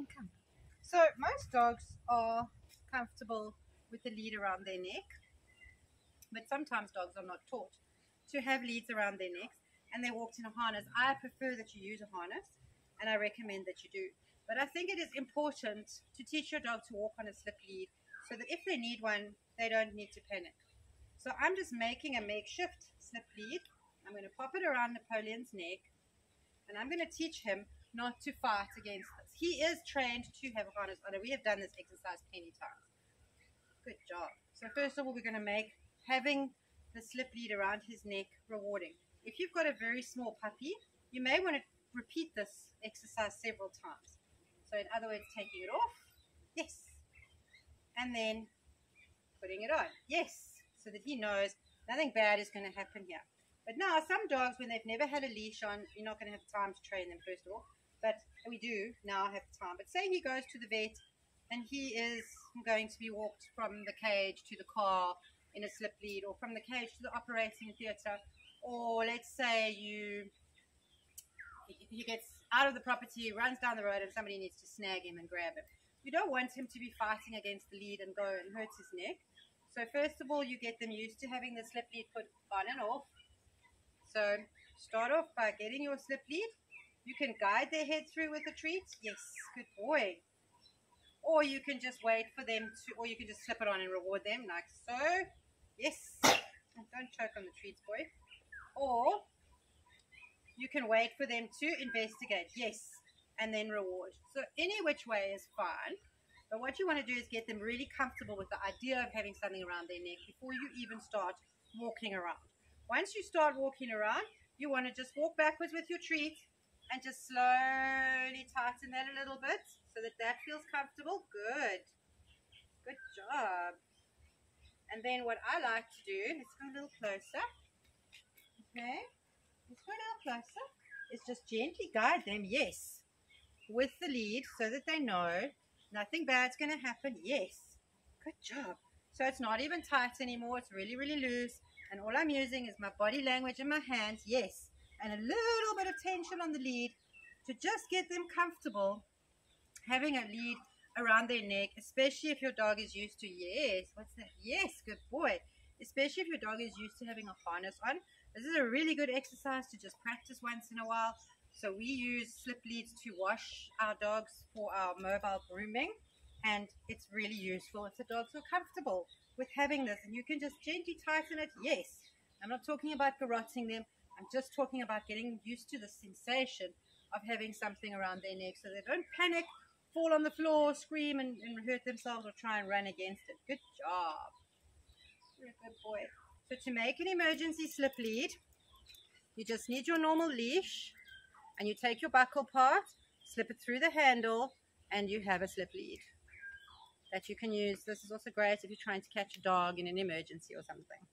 Napoleon, come. So most dogs are comfortable with the lead around their neck, but sometimes dogs are not taught to have leads around their necks and they're walked in a harness. I prefer that you use a harness, and I recommend that you do. But I think it is important to teach your dog to walk on a slip lead so that if they need one, they don't need to panic. So I'm just making a makeshift slip lead. I'm going to pop it around Napoleon's neck, and I'm going to teach him not to fight against this. He is trained to have a harness on it. We have done this exercise many times. Good job. So first of all, we're going to make having the slip lead around his neck rewarding. If you've got a very small puppy, you may want to repeat this exercise several times. So in other words, taking it off, yes, and then putting it on, yes, so that he knows nothing bad is going to happen here. But now some dogs, when they've never had a leash on, you're not going to have time to train them first of all, but we do now have time. But say he goes to the vet and he is going to be walked from the cage to the car in a slip lead, or from the cage to the operating theatre, or let's say he gets out of the property, runs down the road, and somebody needs to snag him and grab him. You don't want him to be fighting against the lead and go and hurt his neck. So first of all, you get them used to having the slip lead put on and off. So start off by getting your slip lead. You can guide their head through with the treat. Yes, good boy. Or you can just wait for them to, or you can just slip it on and reward them like so. Yes. And don't choke on the treats, boy. Or you can wait for them to investigate. Yes. And then reward. So any which way is fine. But what you want to do is get them really comfortable with the idea of having something around their neck before you even start walking around. Once you start walking around, you want to just walk backwards with your treat and just slowly tighten that a little bit so that that feels comfortable. Good. Good job. And then what I like to do, let's go a little closer. Okay. Let's go a little closer. Is just gently guide them, yes, with the lead so that they know nothing bad's going to happen. Yes. Good job. So it's not even tight anymore. It's really, really loose. And all I'm using is my body language and my hands. Yes. And a little bit of tension on the lead to just get them comfortable having a lead around their neck, especially if your dog is used to, yes, what's that? Yes, good boy. Especially if your dog is used to having a harness on. This is a really good exercise to just practice once in a while. So we use slip leads to wash our dogs for our mobile grooming, and it's really useful if the dogs are comfortable with having this. And you can just gently tighten it. Yes, I'm not talking about garroting them. I'm just talking about getting used to the sensation of having something around their neck so they don't panic, fall on the floor, scream, and hurt themselves or try and run against it. Good job. You're a good boy. So to make an emergency slip lead, you just need your normal leash, and you take your buckle part, slip it through the handle, and you have a slip lead that you can use. This is also great if you're trying to catch a dog in an emergency or something.